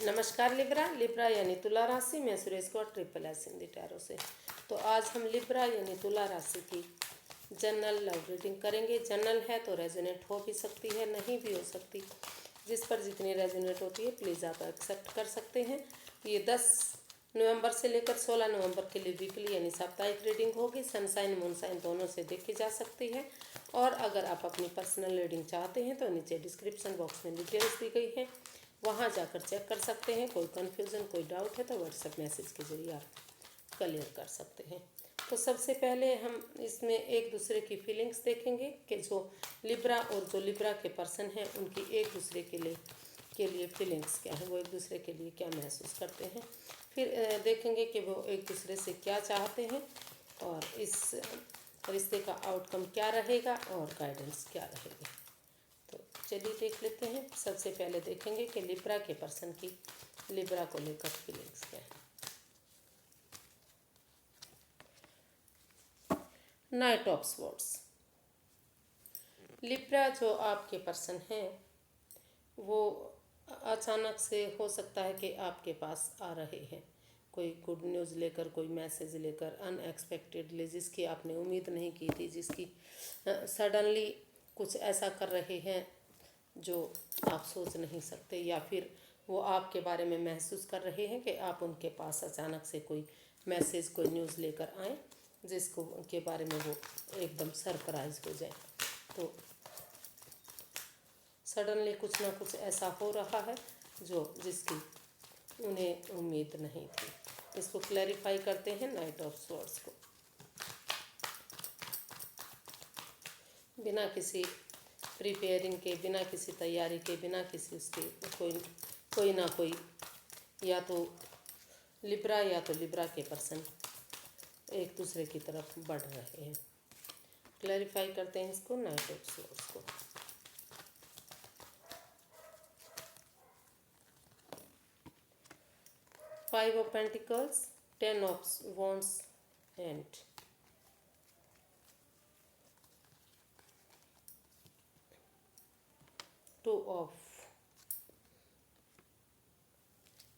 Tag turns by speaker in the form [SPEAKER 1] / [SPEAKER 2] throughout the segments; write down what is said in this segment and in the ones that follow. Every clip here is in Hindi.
[SPEAKER 1] नमस्कार लिब्रा। लिब्रा यानी तुला राशि में सुरेश को ट्रिपल एस हिंदी टैरो से। तो आज हम लिब्रा यानी तुला राशि की जनरल लव रीडिंग करेंगे। जनरल है तो रेजोनेट हो भी सकती है, नहीं भी हो सकती। जिस पर जितनी रेजोनेट होती है प्लीज़ आप एक्सेप्ट कर सकते हैं। ये 10 नवंबर से लेकर 16 नवंबर के लिए वीकली यानी साप्ताहिक रीडिंग होगी। सनसाइन मूनसाइन दोनों से देखी जा सकती है। और अगर आप अपनी पर्सनल रीडिंग चाहते हैं तो नीचे डिस्क्रिप्शन बॉक्स में डिटेल्स दी गई है, वहाँ जाकर चेक कर सकते हैं। कोई कन्फ्यूज़न कोई डाउट है तो व्हाट्सएप मैसेज के जरिए आप क्लियर कर सकते हैं। तो सबसे पहले हम इसमें एक दूसरे की फीलिंग्स देखेंगे कि जो लिब्रा और जो लिब्रा के पर्सन हैं उनकी एक दूसरे के लिए फीलिंग्स क्या है, वो एक दूसरे के लिए क्या महसूस करते हैं। फिर देखेंगे कि वो एक दूसरे से क्या चाहते हैं और इस रिश्ते का आउटकम क्या रहेगा और गाइडेंस क्या रहेगी। तो चलिए देख लेते हैं। सबसे पहले देखेंगे कि लिब्रा के पर्सन की लिब्रा को लेकर फीलिंग्स क्या है। Night of swords. लिब्रा जो आपके पर्सन हैं वो अचानक से हो सकता है कि आपके पास आ रहे हैं, कोई गुड न्यूज़ लेकर, कोई मैसेज लेकर, अनएक्सपेक्टेडली, जिसकी आपने उम्मीद नहीं की थी, जिसकी सडनली कुछ ऐसा कर रहे हैं जो आप सोच नहीं सकते, या फिर वो आपके बारे में महसूस कर रहे हैं कि आप उनके पास अचानक से कोई मैसेज कोई न्यूज़ लेकर आए जिसको के बारे में वो एकदम सरप्राइज हो जाए। तो सडनली कुछ ना कुछ ऐसा हो रहा है जिसकी उन्हें उम्मीद नहीं थी। इसको क्लैरिफाई करते हैं नाइट ऑफ स्वॉर्ड्स को। बिना किसी प्रिपेयरिंग के, बिना किसी तैयारी के, बिना किसी उसके कोई ना कोई या तो लिब्रा के पर्सन एक दूसरे की तरफ बढ़ रहे हैं। क्लैरिफाई करते हैं इसको नाइट ऑफ स्वॉर्ड्स को। Five of pentacles, 10 of wands and 2 of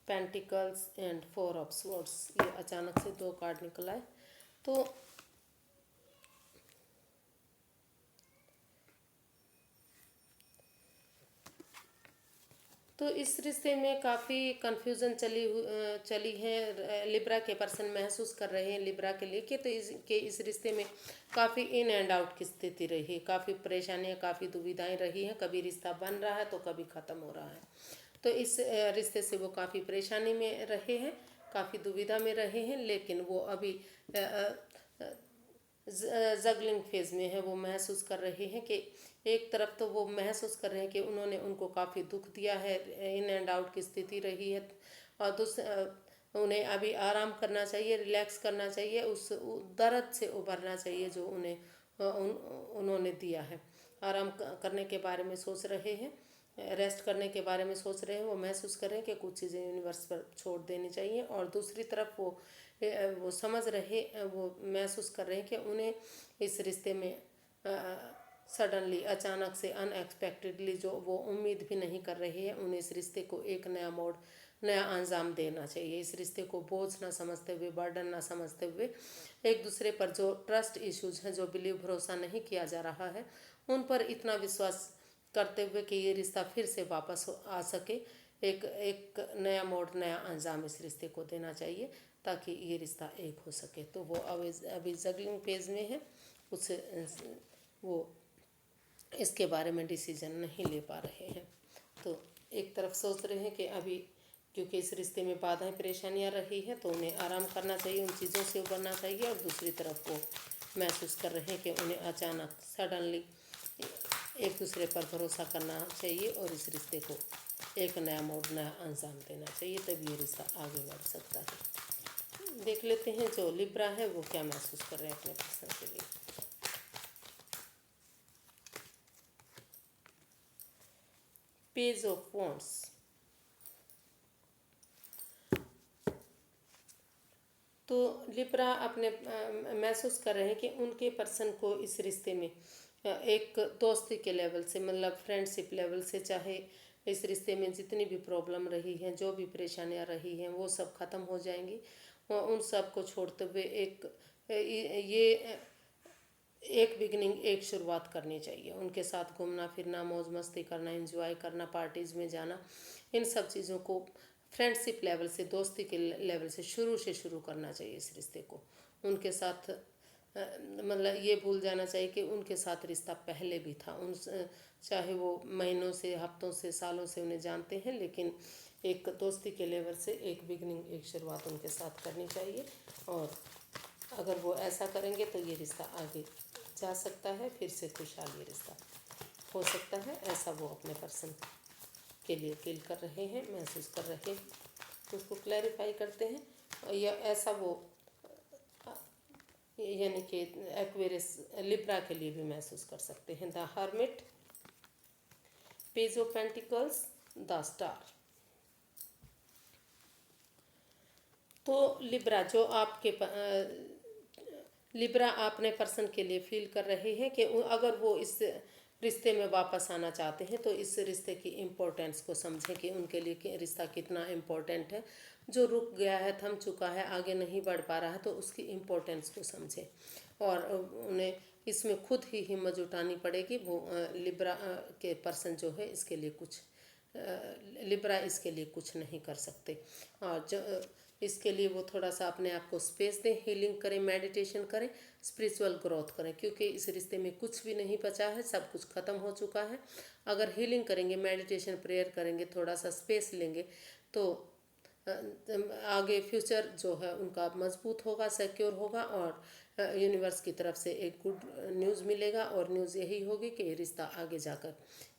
[SPEAKER 1] pentacles and 4 of swords. ये अचानक से 2 कार्ड निकला है। तो इस रिश्ते में काफ़ी कन्फ्यूज़न चली है। लिब्रा के पर्सन महसूस कर रहे हैं लिब्रा के लिए कि इस रिश्ते में काफ़ी इन एंड आउट की स्थिति रही है, काफ़ी परेशानियां, काफ़ी दुविधाएं रही हैं। कभी रिश्ता बन रहा है तो कभी ख़त्म हो रहा है। तो इस रिश्ते से वो काफ़ी परेशानी में रहे हैं, काफ़ी दुविधा में रहे हैं, लेकिन वो अभी जगलिंग फेज में है। वो महसूस कर रहे हैं कि एक तरफ तो वो महसूस कर रहे हैं कि उन्होंने उनको काफ़ी दुख दिया है, इन एंड आउट की स्थिति रही है, और उन्हें अभी आराम करना चाहिए, रिलैक्स करना चाहिए, उस दर्द से उभरना चाहिए जो उन्होंने दिया है। आराम करने के बारे में सोच रहे हैं, रेस्ट करने के बारे में सोच रहे हैं। वो महसूस कर रहे हैं कि कुछ चीज़ें यूनिवर्स पर छोड़ देनी चाहिए। और दूसरी तरफ वो समझ रहे, वो महसूस कर रहे हैं कि उन्हें इस रिश्ते में सडनली, अचानक से, अनएक्सपेक्टेडली, जो वो उम्मीद भी नहीं कर रहे हैं, उन्हें इस रिश्ते को एक नया मोड़, नया अंजाम देना चाहिए। इस रिश्ते को बोझ ना समझते हुए, बर्डन ना समझते हुए, एक दूसरे पर जो ट्रस्ट इश्यूज हैं, जो बिलीव भरोसा नहीं किया जा रहा है, उन पर इतना विश्वास करते हुए कि ये रिश्ता फिर से वापस आ सके, एक नया मोड़, नया अंजाम इस रिश्ते को देना चाहिए ताकि ये रिश्ता एक हो सके। तो वो अभी जगलिंग पेज में है, कुछ वो इसके बारे में डिसीजन नहीं ले पा रहे हैं। तो एक तरफ सोच रहे हैं कि अभी क्योंकि इस रिश्ते में बाधाएं, परेशानियां रही हैं, तो उन्हें आराम करना चाहिए, उन चीज़ों से उबरना चाहिए। और दूसरी तरफ वो महसूस कर रहे हैं कि उन्हें अचानक सडनली एक दूसरे पर भरोसा करना चाहिए और इस रिश्ते को एक नया मोड़, नया अंजाम देना चाहिए, तब ये रिश्ता आगे बढ़ सकता है। देख लेते हैं जो लिब्रा है वो क्या महसूस कर रहे हैं अपने पर्सन के लिए। Page of wands. तो लिब्रा अपने महसूस कर रहे हैं कि उनके पर्सन को इस रिश्ते में एक दोस्ती के लेवल से, मतलब फ्रेंडशिप लेवल से, चाहे इस रिश्ते में जितनी भी प्रॉब्लम रही हैं, जो भी परेशानियां रही हैं, वो सब ख़त्म हो जाएंगी। और उन सब को छोड़ते हुए ये एक बिगनिंग, एक शुरुआत करनी चाहिए। उनके साथ घूमना फिरना, मौज मस्ती करना, एंजॉय करना, पार्टीज़ में जाना, इन सब चीज़ों को फ्रेंडशिप लेवल से, दोस्ती के लेवल से शुरू करना चाहिए इस रिश्ते को। उनके साथ मतलब ये भूल जाना चाहिए कि उनके साथ रिश्ता पहले भी था। चाहे वो महीनों से, हफ्तों से, सालों से उन्हें जानते हैं, लेकिन एक दोस्ती के लेवल से एक बिगनिंग, एक शुरुआत उनके साथ करनी चाहिए। और अगर वो ऐसा करेंगे तो ये रिश्ता आगे जा सकता है, फिर से खुशहाल ये रिश्ता हो सकता है, ऐसा वो अपने पर्सन के लिए फील कर रहे हैं, महसूस कर रहे हैं। तो उसको क्लैरिफाई करते हैं। या ऐसा वो यानी कि एक्वेरियस लिब्रा के लिए भी महसूस कर सकते हैं। The hermit, page of pentacles, the star. तो लिब्रा अपने पर्सन के लिए फील कर रहे हैं कि अगर वो इस रिश्ते में वापस आना चाहते हैं तो इस रिश्ते की इम्पोर्टेंस को समझें कि उनके लिए रिश्ता कितना इम्पोर्टेंट है। जो रुक गया है, थम चुका है, आगे नहीं बढ़ पा रहा है, तो उसकी इम्पोर्टेंस को समझें। और उन्हें इसमें खुद ही हिम्मत जुटानी पड़ेगी। वो लिब्रा के पर्सन जो है इसके लिए कुछ लिब्रा इसके लिए कुछ नहीं कर सकते। और जो इसके लिए वो थोड़ा सा अपने आप को स्पेस दें, हीलिंग करें, मेडिटेशन करें, स्पिरिचुअल ग्रोथ करें, क्योंकि इस रिश्ते में कुछ भी नहीं बचा है, सब कुछ ख़त्म हो चुका है। अगर हीलिंग करेंगे, मेडिटेशन, प्रेयर करेंगे, थोड़ा सा स्पेस लेंगे, तो आगे फ्यूचर जो है उनका मजबूत होगा, सिक्योर होगा। और यूनिवर्स की तरफ से एक गुड न्यूज़ मिलेगा। और न्यूज़ यही होगी कि ये रिश्ता आगे जाकर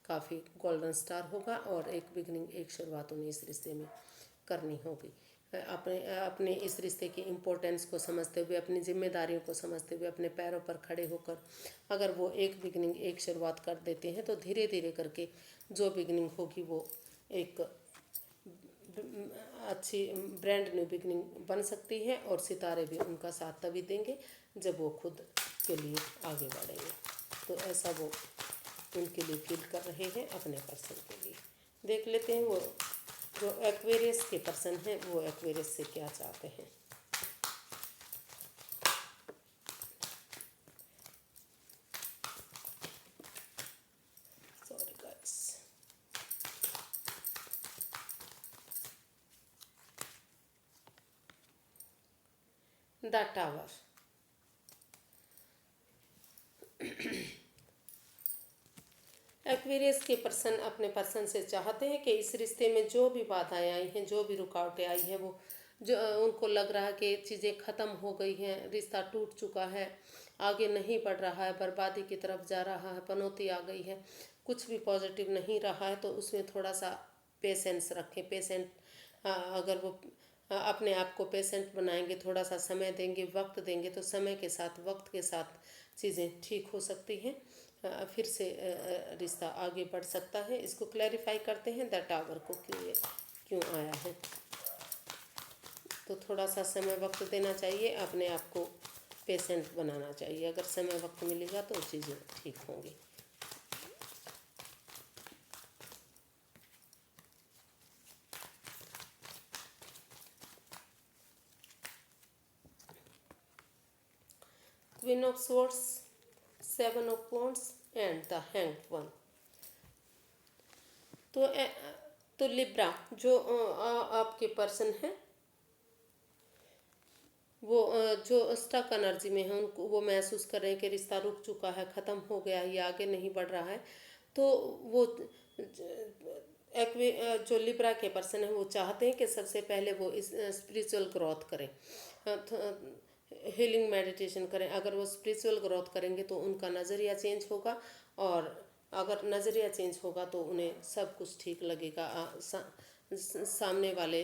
[SPEAKER 1] काफ़ी गोल्डन स्टार होगा और एक बिगनिंग, एक शुरुआत उन्हें इस रिश्ते में करनी होगी। अपने अपने इस रिश्ते की इम्पोर्टेंस को समझते हुए, अपनी जिम्मेदारियों को समझते हुए, अपने पैरों पर खड़े होकर अगर वो एक बिगनिंग, एक शुरुआत कर देते हैं तो धीरे धीरे करके जो बिगनिंग होगी वो एक अच्छी ब्रांड न्यू बिगनिंग बन सकती है। और सितारे भी उनका साथ तभी देंगे जब वो खुद के लिए आगे बढ़ेंगे। तो ऐसा वो उनके लिए फील कर रहे हैं, अपने पर्सन के लिए। देख लेते हैं वो जो एक्वेरियस के पर्सन हैं वो एक्वेरियस से क्या चाहते हैं। Sorry guys. The tower. Aquarius के पर्सन अपने पर्सन से चाहते हैं कि इस रिश्ते में जो भी बाधाएं आई हैं, जो भी रुकावटें आई हैं, वो जो उनको लग रहा है कि चीज़ें ख़त्म हो गई हैं, रिश्ता टूट चुका है, आगे नहीं बढ़ रहा है, बर्बादी की तरफ जा रहा है, पनौती आ गई है, कुछ भी पॉजिटिव नहीं रहा है, तो उसमें थोड़ा सा पेशेंस रखें। अगर वो अपने आप को पेशेंट बनाएंगे, थोड़ा सा समय देंगे, वक्त देंगे, तो समय के साथ, वक्त के साथ चीज़ें ठीक हो सकती हैं। फिर से रिश्ता आगे बढ़ सकता है। इसको क्लैरिफाई करते हैं द टावर को क्यों आया है। तो थोड़ा सा समय वक्त देना चाहिए, अपने आप को पेशेंट बनाना चाहिए। अगर समय वक्त मिलेगा तो चीज़ें ठीक होंगी। Queen of swords, seven of wands and the hanged one. तो लिब्रा जो आपके पर्सन हैं, वो जो स्टक एनर्जी में है, उनको वो महसूस कर रहे हैं कि रिश्ता रुक चुका है, ख़त्म हो गया है, ये आगे नहीं बढ़ रहा है। तो वो जो लिब्रा के पर्सन है वो चाहते हैं कि सबसे पहले वो इस स्पिरिचुअल ग्रोथ करें, हीलिंग मेडिटेशन करें। अगर वो स्पिरिचुअल ग्रोथ करेंगे तो उनका नज़रिया चेंज होगा। और अगर नज़रिया चेंज होगा तो उन्हें सब कुछ ठीक लगेगा। सामने वाले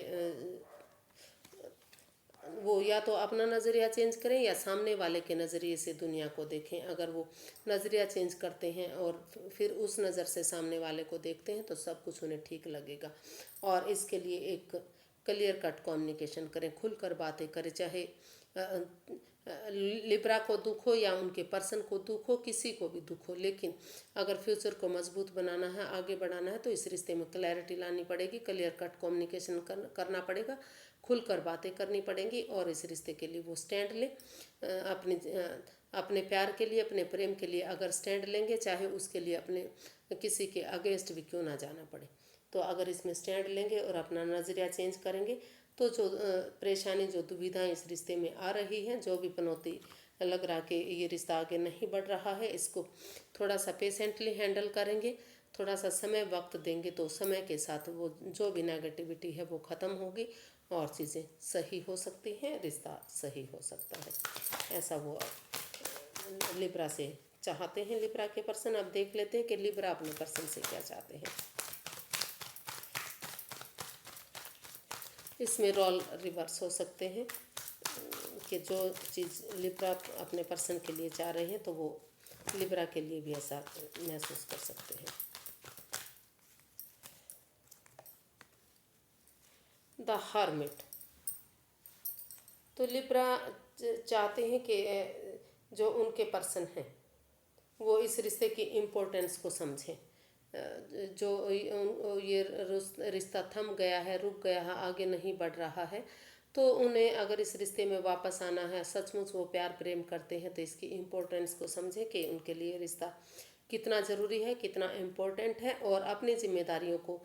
[SPEAKER 1] वो या तो अपना नज़रिया चेंज करें या सामने वाले के नज़रिए से दुनिया को देखें। अगर वो नज़रिया चेंज करते हैं और फिर उस नज़र से सामने वाले को देखते हैं तो सब कुछ उन्हें ठीक लगेगा। और इसके लिए एक क्लियर कट कम्युनिकेशन करें, खुलकर बातें करें। चाहे लिब्रा को दुख हो या उनके पर्सन को दुख हो, किसी को भी दुख हो, लेकिन अगर फ्यूचर को मजबूत बनाना है, आगे बढ़ाना है, तो इस रिश्ते में क्लैरिटी लानी पड़ेगी, क्लियर कट कम्युनिकेशन करना पड़ेगा, खुलकर बातें करनी पड़ेंगी और इस रिश्ते के लिए वो स्टैंड ले। अपने प्यार के लिए, अपने प्रेम के लिए अगर स्टैंड लेंगे, चाहे उसके लिए अपने किसी के अगेंस्ट भी क्यों ना जाना पड़े, तो अगर इसमें स्टैंड लेंगे और अपना नज़रिया चेंज करेंगे, तो जो परेशानी, जो दुविधाएं इस रिश्ते में आ रही हैं, जो भी पनौती लग रहा कि ये रिश्ता आगे नहीं बढ़ रहा है, इसको थोड़ा सा पेशेंटली हैंडल करेंगे, थोड़ा सा समय वक्त देंगे, तो समय के साथ वो जो भी नेगेटिविटी है वो ख़त्म होगी और चीज़ें सही हो सकती हैं, रिश्ता सही हो सकता है। ऐसा वो लिब्रा से चाहते हैं, लिब्रा के पर्सन। अब देख लेते हैं कि लिब्रा अपने पर्सन से क्या चाहते हैं। इसमें रोल रिवर्स हो सकते हैं कि जो चीज़ लिब्रा अपने पर्सन के लिए चाह रहे हैं, तो वो लिब्रा के लिए भी ऐसा महसूस कर सकते हैं। The hermit. तो लिब्रा चाहते हैं कि जो उनके पर्सन हैं वो इस रिश्ते की इम्पोर्टेंस को समझें। जो ये रिश्ता थम गया है, रुक गया है, आगे नहीं बढ़ रहा है, तो उन्हें अगर इस रिश्ते में वापस आना है, सचमुच वो प्यार प्रेम करते हैं, तो इसकी इम्पोर्टेंस को समझें कि उनके लिए रिश्ता कितना ज़रूरी है, कितना इम्पोर्टेंट है, और अपनी जिम्मेदारियों को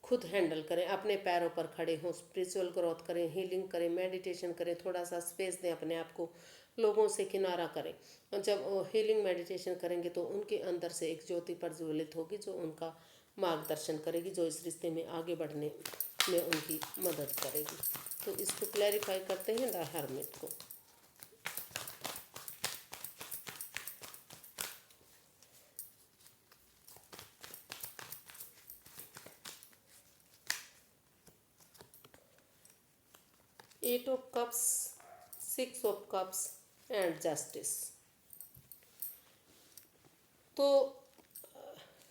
[SPEAKER 1] खुद हैंडल करें, अपने पैरों पर खड़े हों, स्पिरिचुअल ग्रोथ करें, हीलिंग करें, मेडिटेशन करें, थोड़ा सा स्पेस दें अपने आप को, लोगों से किनारा करें। जब हीलिंग मेडिटेशन करेंगे तो उनके अंदर से एक ज्योति प्रज्वलित होगी जो उनका मार्गदर्शन करेगी, जो इस रिश्ते में आगे बढ़ने में उनकी मदद करेगी। तो इसको क्लैरिफाई करते हैं द हर्मिट को। Eight of cups, six of cups and justice. तो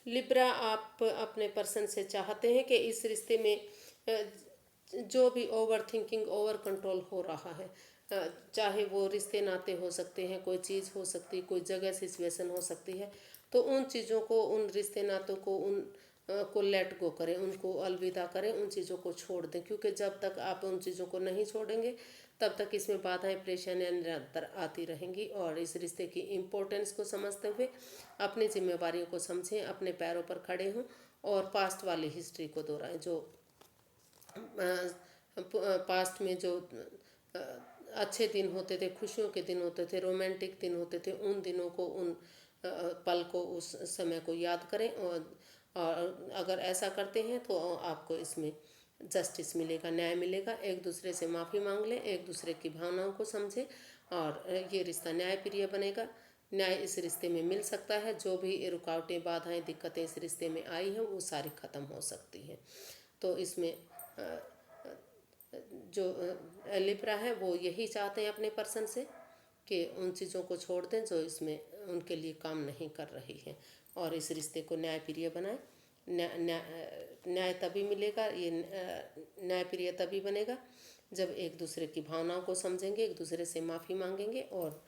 [SPEAKER 1] लिब्रा आप अपने पर्सन से चाहते हैं कि इस रिश्ते में जो भी ओवर थिंकिंग, ओवर कंट्रोल हो रहा है, चाहे वो रिश्ते नाते हो सकते हैं, कोई चीज़ हो सकती है, कोई जगह सिचुएशन हो सकती है, तो उन चीज़ों को, उन रिश्ते नातों को, उन को लेट गो करें, उनको अलविदा करें, उन चीज़ों को छोड़ दें, क्योंकि जब तक आप उन चीज़ों को नहीं छोड़ेंगे तब तक इसमें बाधाएं, परेशानियां निरंतर आती रहेंगी। और इस रिश्ते की इम्पोर्टेंस को समझते हुए अपनी जिम्मेवारियों को समझें, अपने पैरों पर खड़े हों और पास्ट वाली हिस्ट्री को दोहराएं। जो पास्ट में जो अच्छे दिन होते थे, खुशियों के दिन होते थे, रोमांटिक दिन होते थे, उन दिनों को, उन पल को, उस समय को याद करें। और अगर ऐसा करते हैं तो आपको इसमें जस्टिस मिलेगा, न्याय मिलेगा। एक दूसरे से माफ़ी मांग लें, एक दूसरे की भावनाओं को समझें और ये रिश्ता न्यायप्रिय बनेगा। न्याय इस रिश्ते में मिल सकता है। जो भी रुकावटें, बाधाएं, दिक्कतें इस रिश्ते में आई हैं वो सारी ख़त्म हो सकती हैं। तो इसमें जो लिब्रा है वो यही चाहते हैं अपने पर्सन से कि उन चीज़ों को छोड़ दें जो इसमें उनके लिए काम नहीं कर रही हैं और इस रिश्ते को न्यायप्रिय बनाएं। न्याय तभी मिलेगा, ये न्यायप्रिय तभी बनेगा जब एक दूसरे की भावनाओं को समझेंगे, एक दूसरे से माफ़ी मांगेंगे और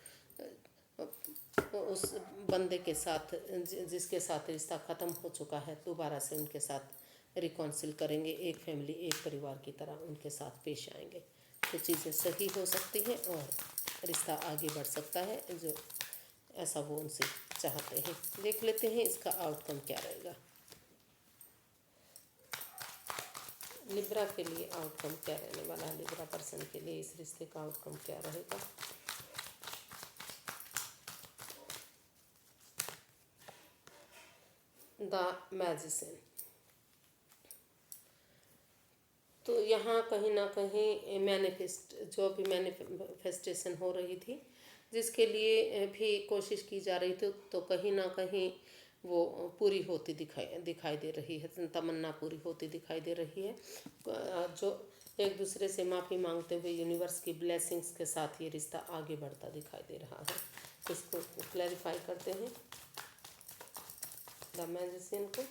[SPEAKER 1] उस बंदे के साथ, जिसके साथ रिश्ता ख़त्म हो चुका है, दोबारा से उनके साथ रिकॉन्सिल करेंगे। एक फैमिली, एक परिवार की तरह उनके साथ पेश आएंगे तो चीज़ें सही हो सकती हैं और रिश्ता आगे बढ़ सकता है, जो ऐसा वो उनसे चाहते हैं। देख लेते हैं इसका आउटकम क्या रहेगा। लिब्रा के लिए आउटकम क्या रहने वाला है, लिब्रा पर्सन के लिए इस रिश्ते का आउटकम क्या रहेगा। The magician. तो यहाँ कहीं ना कहीं जो भी मैनिफेस्टेशन हो रही थी, जिसके लिए भी कोशिश की जा रही थी, तो कहीं ना कहीं वो पूरी होती दिखाई दे रही है, तमन्ना पूरी होती दिखाई दे रही है। जो एक दूसरे से माफ़ी मांगते हुए यूनिवर्स की ब्लेसिंग्स के साथ ये रिश्ता आगे बढ़ता दिखाई दे रहा है। इसको क्लैरिफाई करते हैं द मैजिशियन को।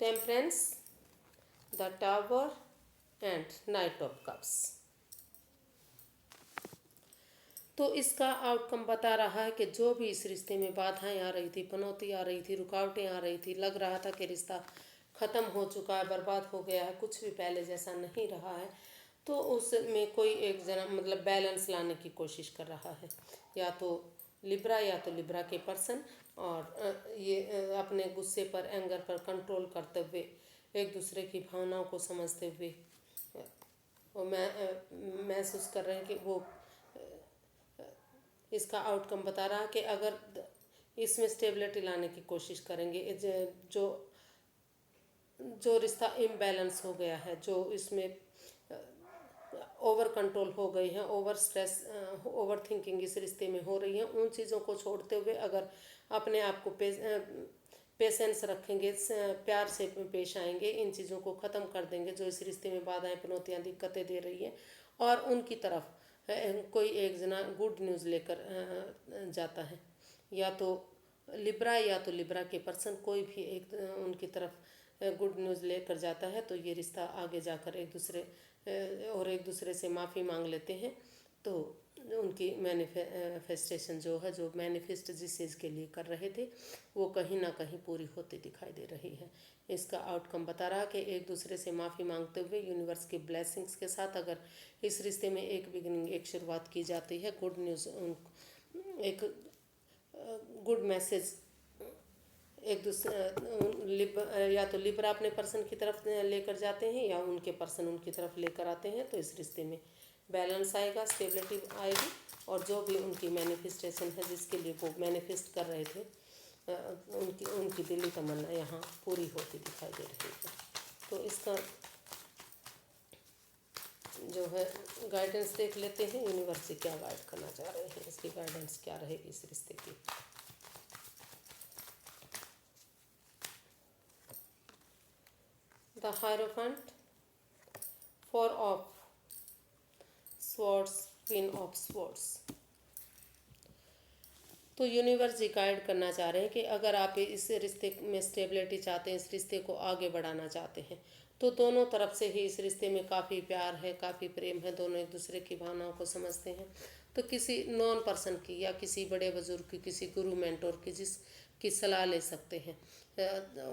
[SPEAKER 1] Temperance, the tower and night of cups. तो इसका आउटकम बता रहा है कि जो भी इस रिश्ते में बाधाएं आ रही थी, पनौती आ रही थी, रुकावटें आ रही थी, लग रहा था कि रिश्ता ख़त्म हो चुका है, बर्बाद हो गया है, कुछ भी पहले जैसा नहीं रहा है, तो उसमें कोई एक जना मतलब बैलेंस लाने की कोशिश कर रहा है, या तो लिब्रा के पर्सन, और ये अपने गुस्से पर, एंगर पर कंट्रोल करते हुए, एक दूसरे की भावनाओं को समझते हुए, और महसूस कर रहे हैं कि वो इसका आउटकम बता रहा है कि अगर इसमें स्टेबिलिटी लाने की कोशिश करेंगे, जो जो रिश्ता इम्बैलेंस हो गया है, जो इसमें ओवर कंट्रोल हो गई है, ओवर स्ट्रेस, ओवर थिंकिंग इस रिश्ते में हो रही है, उन चीज़ों को छोड़ते हुए अगर अपने आप को पेशेंस रखेंगे, प्यार से पेश आएंगे, इन चीज़ों को ख़त्म कर देंगे जो इस रिश्ते में बाधाएं, पनौतियाँ, दिक्कतें दे रही हैं, और उनकी तरफ कोई एक जना गुड न्यूज़ लेकर जाता है, या तो लिब्रा के पर्सन कोई भी एक उनकी तरफ गुड न्यूज़ लेकर जाता है, तो ये रिश्ता आगे जाकर एक दूसरे से माफ़ी मांग लेते हैं, तो उनकी मैनिफेस्टेशन जो है, जो मैनिफेस्ट जिस चीज़ के लिए कर रहे थे, वो कहीं ना कहीं पूरी होती दिखाई दे रही है। इसका आउटकम बता रहा कि एक दूसरे से माफ़ी मांगते हुए यूनिवर्स की ब्लेसिंग्स के साथ अगर इस रिश्ते में एक बिगिनिंग, एक शुरुआत की जाती है, गुड न्यूज़, एक गुड मैसेज एक दूसरे, या तो लिब्रा अपने पर्सन की तरफ लेकर जाते हैं, या उनके पर्सन उनकी तरफ लेकर आते हैं, तो इस रिश्ते में बैलेंस आएगा, स्टेबिलिटी आएगी, और जो भी उनकी मैनिफेस्टेशन है, जिसके लिए वो मैनिफेस्ट कर रहे थे, उनकी दिली तमन्ना यहाँ पूरी होती दिखाई दे रही है। तो इसका जो है गाइडेंस देख लेते हैं, यूनिवर्स से क्या गाइड करना चाह रहे हैं, इसकी गाइडेंस क्या रहेगी इस रिश्ते की। The hierophant, four of swords, queen of swords. तो यूनिवर्स जी गाइड करना चाह रहे हैं कि अगर आप इस रिश्ते में स्टेबिलिटी चाहते हैं, इस रिश्ते को आगे बढ़ाना चाहते हैं, तो दोनों तरफ से ही इस रिश्ते में काफ़ी प्यार है, काफ़ी प्रेम है, दोनों एक दूसरे की भावनाओं को समझते हैं, तो किसी नॉन पर्सन की, या किसी बड़े बुजुर्ग की, किसी गुरु मेंटोर की, जिसकी सलाह ले सकते हैं,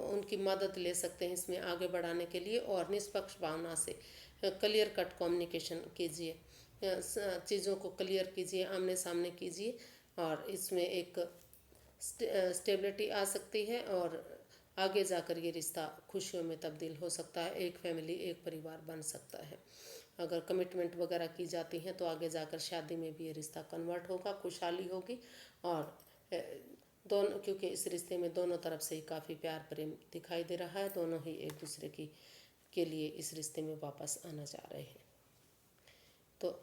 [SPEAKER 1] उनकी मदद ले सकते हैं इसमें आगे बढ़ाने के लिए, और निष्पक्ष भावना से क्लियर कट कम्युनिकेशन कीजिए, चीज़ों को क्लियर कीजिए, आमने सामने कीजिए, और इसमें एक स्टेबिलिटी आ सकती है, और आगे जाकर ये रिश्ता खुशियों में तब्दील हो सकता है, एक फैमिली, एक परिवार बन सकता है। अगर कमिटमेंट वगैरह की जाती हैं, तो आगे जाकर शादी में भी ये रिश्ता कन्वर्ट होगा, खुशहाली होगी, और दोनों, क्योंकि इस रिश्ते में दोनों तरफ से ही काफ़ी प्यार प्रेम दिखाई दे रहा है, दोनों ही एक दूसरे के लिए इस रिश्ते में वापस आना चाह रहे हैं। तो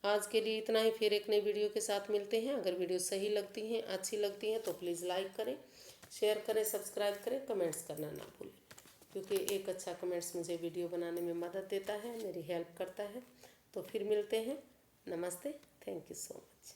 [SPEAKER 1] आज के लिए इतना ही, फिर एक नई वीडियो के साथ मिलते हैं। अगर वीडियो सही लगती हैं, अच्छी लगती हैं, तो प्लीज़ लाइक करें, शेयर करें, सब्सक्राइब करें, कमेंट्स करना ना भूलें, क्योंकि एक अच्छा कमेंट्स मुझे वीडियो बनाने में मदद देता है, मेरी हेल्प करता है। तो फिर मिलते हैं, नमस्ते, थैंक यू सो मच।